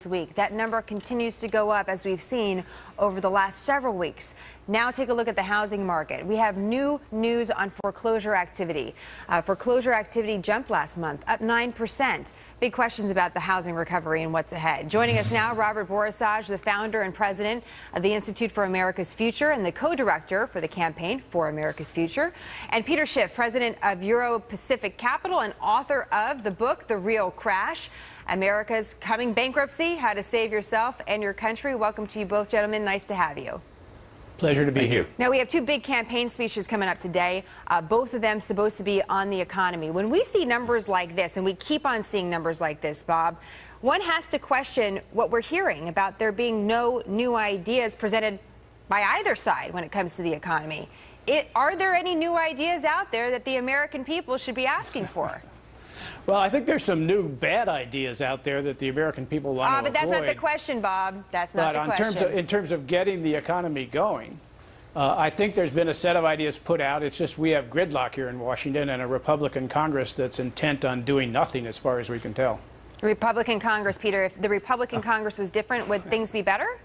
this week. That number continues to go up, as we've seen over the last several weeks. Now take a look at the housing market. We have new news on foreclosure activity. Foreclosure activity jumped last month, up 9%. Big questions about the housing recovery and what's ahead. Joining us now, Robert Borisage, the founder and president of the Institute for America's Future and the co-director for the Campaign for America's Future, and Peter Schiff, president of Euro-Pacific Capital and author of the book, The Real Crash, America's Coming Bankruptcy, How to Save Yourself and Your Country. Welcome to you both, gentlemen. Nice to have you. Pleasure to be here. Now, we have two big campaign speeches coming up today, both of them supposed to be on the economy. When we see numbers like this, and we keep on seeing numbers like this, Bob, one has to question what we're hearing about there being no new ideas presented by either side when it comes to the economy. Are there any new ideas out there that the American people should be asking for? Well, I think there's some new bad ideas out there that the American people want to avoid. But that's not the question, Bob. That's not the question. In terms of getting the economy going, I think there's been a set of ideas put out. It's just we have gridlock here in Washington and a Republican Congress that's intent on doing nothing as far as we can tell. Republican Congress, Peter, if the Republican Congress was different, would things be better?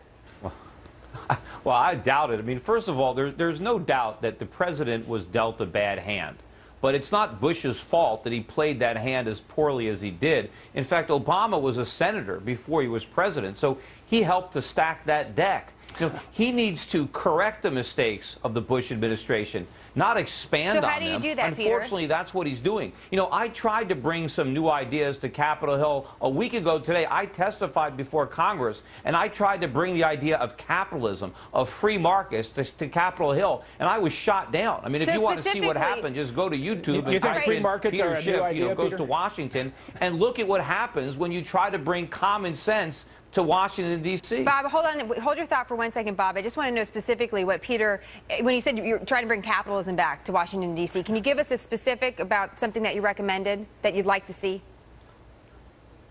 Well, I doubt it. I mean, first of all, there's no doubt that the president was dealt a bad hand. But it's not Bush's fault that he played that hand as poorly as he did. In fact, Obama was a senator before he was president, so he helped to stack that deck. You know, he needs to correct the mistakes of the Bush administration, not expand on them. So how do you do that, Peter? Unfortunately, that's what he's doing. You know, I tried to bring some new ideas to Capitol Hill a week ago today. I testified before Congress, and I tried to bring the idea of capitalism, of free markets to Capitol Hill, and I was shot down. I mean, if you want to see what happened, just go to YouTube and type in Peter Schiff, goes to Washington, and look at what happens when you try to bring common sense to Washington, D.C. Bob, hold your thought for 1 second, Bob. I just want to know specifically what Peter, when you said you're trying to bring capitalism back to Washington, D.C., can you give us a specific about something that you recommended that you'd like to see?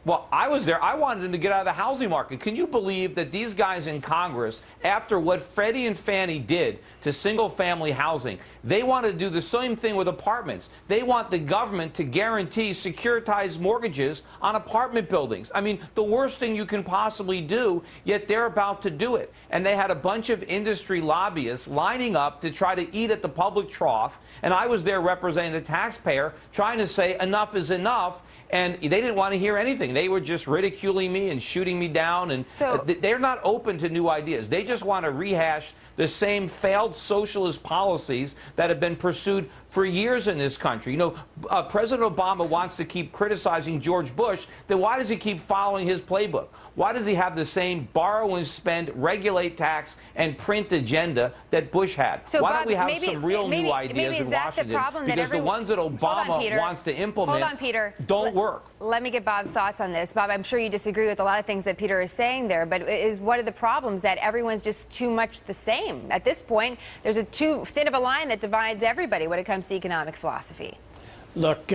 Well, I was there. I wanted them to get out of the housing market. Can you believe that these guys in Congress, after what Freddie and Fannie did to single-family housing, they want to do the same thing with apartments. They want the government to guarantee securitized mortgages on apartment buildings. I mean, the worst thing you can possibly do, yet they're about to do it. And they had a bunch of industry lobbyists lining up to try to eat at the public trough, and I was there representing the taxpayer, trying to say enough is enough, and they didn't want to hear anything. They were just ridiculing me and shooting me down, and they're not open to new ideas. They just want to rehash the same failed socialist policies that have been pursued for years in this country. You know, President Obama wants to keep criticizing George Bush. Then why does he keep following his playbook? Why does he have the same borrow and spend, regulate, tax, and print agenda that Bush had? So, why Bob, don't we have some real new ideas in Washington? Because the ones that Obama wants to implement don't work. Let me get Bob's thoughts on this. Bob, I'm sure you disagree with a lot of things that Peter is saying there, but is one of the problems that everyone's just too much the same? At this point, there's a too thin of a line that divides everybody when it comes to economic philosophy. Look,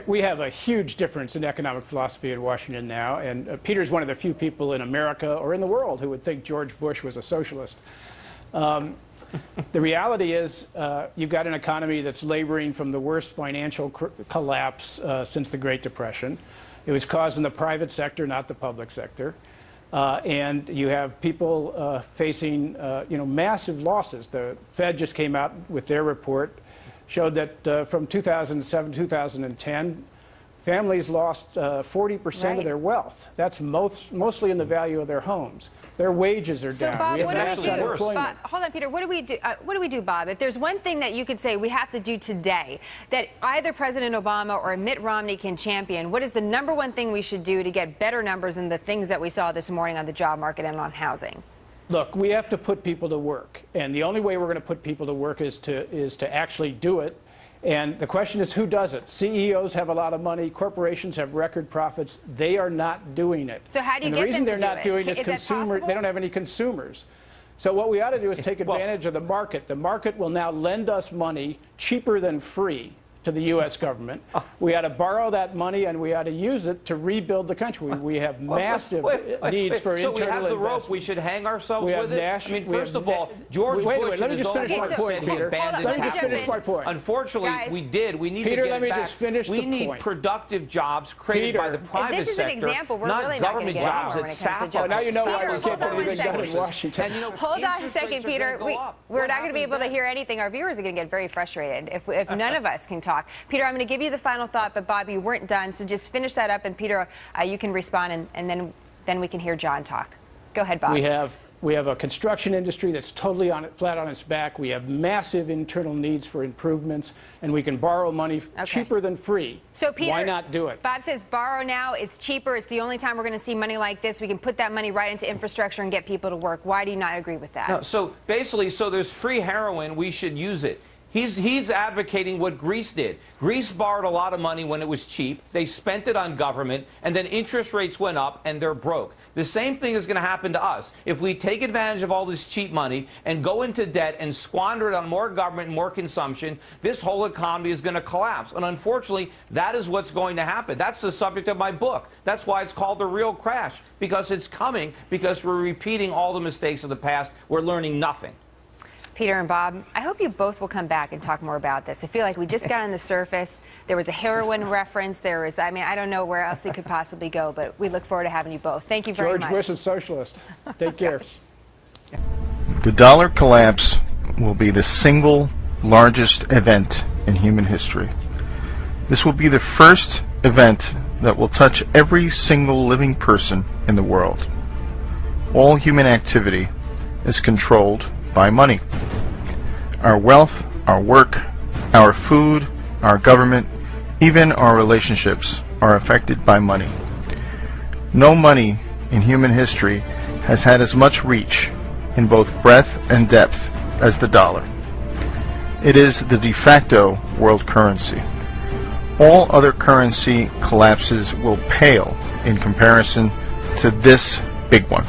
we have a huge difference in economic philosophy in Washington now, and Peter's one of the few people in America or in the world who would think George Bush was a socialist. The reality is you've got an economy that's laboring from the worst financial collapse since the Great Depression. It was caused in the private sector, not the public sector. And you have people facing massive losses. The Fed just came out with their report, showed that from 2007 to 2010, families lost 40% of their wealth. That's mostly in the value of their homes. Their wages are down. Bob, we have massive unemployment. Hold on, Peter. What do we do? What do we do, Bob? If there's one thing that you could say we have to do today that either President Obama or Mitt Romney can champion, what is the number one thing we should do to get better numbers than the things that we saw this morning on the job market and on housing? Look, we have to put people to work, and the only way we're going to put people to work is to actually do it. And the question is, who does it? CEOs have a lot of money. Corporations have record profits. They are not doing it. So how do you get them to do it? And the reason they're not doing it is consumers. They don't have any consumers. So what we ought to do is take advantage of the market. The market will now lend us money cheaper than free to the U.S. government. We ought to borrow that money and we ought to use it to rebuild the country. We have massive needs for so internal investments. we have the rope. We should hang ourselves We with have it. I mean, first of all, George Bush let me in his just own finish my words point, said he Peter. abandoned Let me just finish my point. Unfortunately, Guys. we did. We need Peter, to get let me it back. just finish we the need point. productive jobs created by the private This is an sector, example. We're not really not gonna government get jobs anywhere that when it comes to sap jobs. up Well, now you know why Peter, we can't hold get on one anything done in second. Washington. And, you know, Hold on a interest second, rates are Peter. gonna go up. We're What not going to be happens able to then? hear anything. Our viewers are going to get very frustrated if none of us can talk. Peter, I'm going to give you the final thought, but Bob, you weren't done, so just finish that up, and Peter, you can respond, and then we can hear John talk. Go ahead, Bob. We have a construction industry that's totally flat on its back. We have massive internal needs for improvements, and we can borrow money cheaper than free. So, Peter, why not do it? Bob says borrow now. It's cheaper. It's the only time we're going to see money like this. We can put that money right into infrastructure and get people to work. Why do you not agree with that? No, so basically, so there's free heroin, we should use it. He's advocating what Greece did. Greece borrowed a lot of money when it was cheap. They spent it on government, and then interest rates went up, and they're broke. The same thing is going to happen to us. If we take advantage of all this cheap money and go into debt and squander it on more government and more consumption, this whole economy is going to collapse. And unfortunately, that is what's going to happen. That's the subject of my book. That's why it's called The Real Crash, because it's coming, because we're repeating all the mistakes of the past. We're learning nothing. Peter and Bob, I hope you both will come back and talk more about this. I feel like we just got on the surface. There was a heroin reference. I mean, I don't know where else it could possibly go, but we look forward to having you both. Thank you very much. George Bush is socialist. Take care. The dollar collapse will be the single largest event in human history. This will be the first event that will touch every single living person in the world. All human activity is controlled by money. Our wealth, our work, our food, our government, even our relationships are affected by money. No money in human history has had as much reach in both breadth and depth as the dollar. It is the de facto world currency. All other currency collapses will pale in comparison to this big one.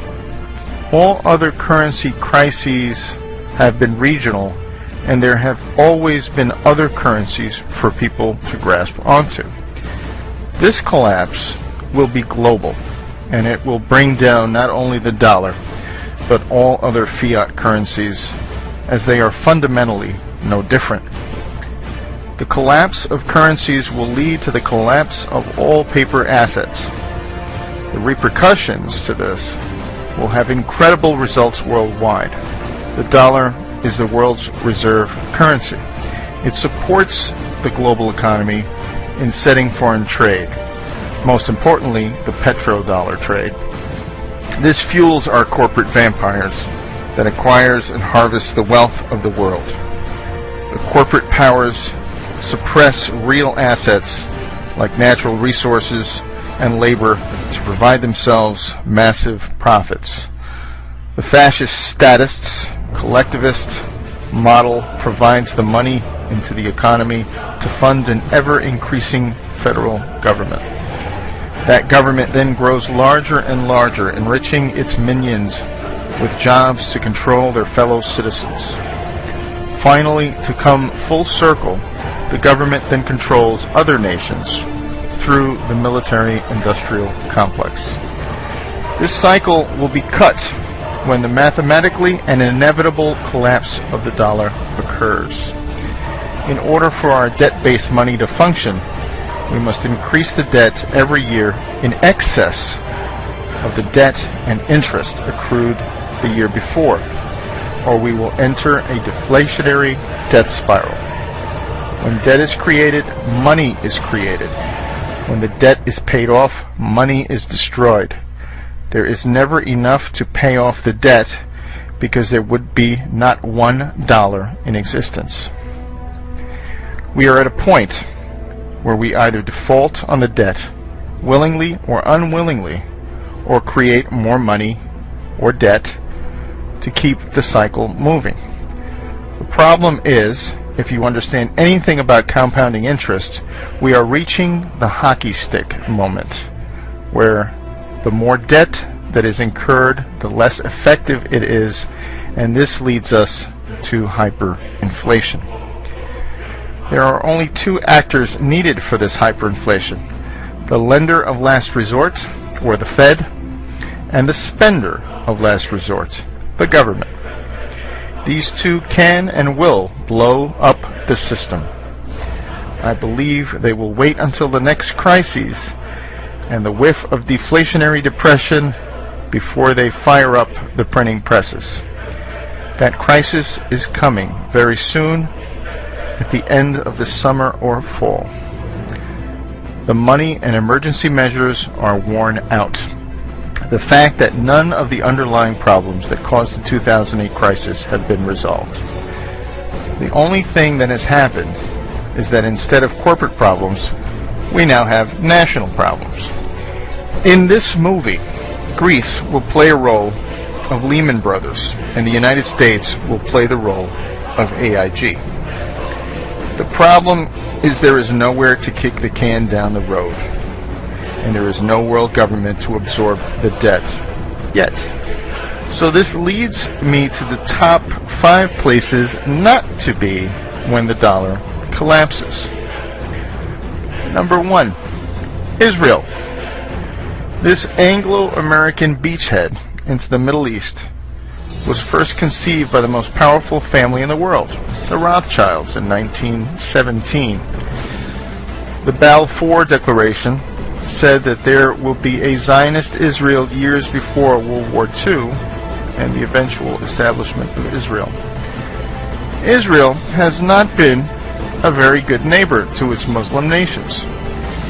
All other currency crises have been regional, and there have always been other currencies for people to grasp onto. This collapse will be global, and it will bring down not only the dollar, but all other fiat currencies, as they are fundamentally no different. The collapse of currencies will lead to the collapse of all paper assets. The repercussions to this will have incredible results worldwide. The dollar is the world's reserve currency. It supports the global economy in setting foreign trade, most importantly, the petrodollar trade. This fuels our corporate vampires that acquires and harvests the wealth of the world. The corporate powers suppress real assets like natural resources and labor to provide themselves massive profits. The fascist statists, collectivist model provides the money into the economy to fund an ever-increasing federal government. That government then grows larger and larger, enriching its minions with jobs to control their fellow citizens. Finally, to come full circle, the government then controls other nations through the military-industrial complex. This cycle will be cut when the mathematically and inevitable collapse of the dollar occurs. In order for our debt-based money to function, we must increase the debt every year in excess of the debt and interest accrued the year before, or we will enter a deflationary debt spiral. When debt is created, money is created. When the debt is paid off, money is destroyed. There is never enough to pay off the debt because there would be not $1 in existence. We are at a point where we either default on the debt, willingly or unwillingly, or create more money or debt to keep the cycle moving. The problem is, if you understand anything about compounding interest, we are reaching the hockey stick moment, where the more debt that is incurred, the less effective it is, and this leads us to hyperinflation. There are only two actors needed for this hyperinflation: the lender of last resort, or the Fed, and the spender of last resort, the government. These two can and will blow up the system. I believe they will wait until the next crises and the whiff of deflationary depression before they fire up the printing presses. That crisis is coming very soon, at the end of the summer or fall. The money and emergency measures are worn out. The fact that none of the underlying problems that caused the 2008 crisis have been resolved. The only thing that has happened is that instead of corporate problems, we now have national problems. In this movie, Greece will play a role of Lehman Brothers, and the United States will play the role of AIG. The problem is there is nowhere to kick the can down the road, and there is no world government to absorb the debt yet. So this leads me to the top 5 places not to be when the dollar collapses. Number 1, Israel. This Anglo-American beachhead into the Middle East was first conceived by the most powerful family in the world, the Rothschilds, in 1917. The Balfour Declaration said that there will be a Zionist Israel years before World War II and the eventual establishment of Israel. Israel has not been a very good neighbor to its Muslim nations,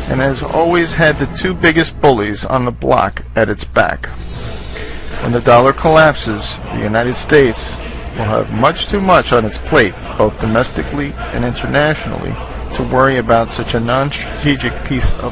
and has always had the 2 biggest bullies on the block at its back. When the dollar collapses, the United States will have much too much on its plate, both domestically and internationally, to worry about such a non-strategic piece of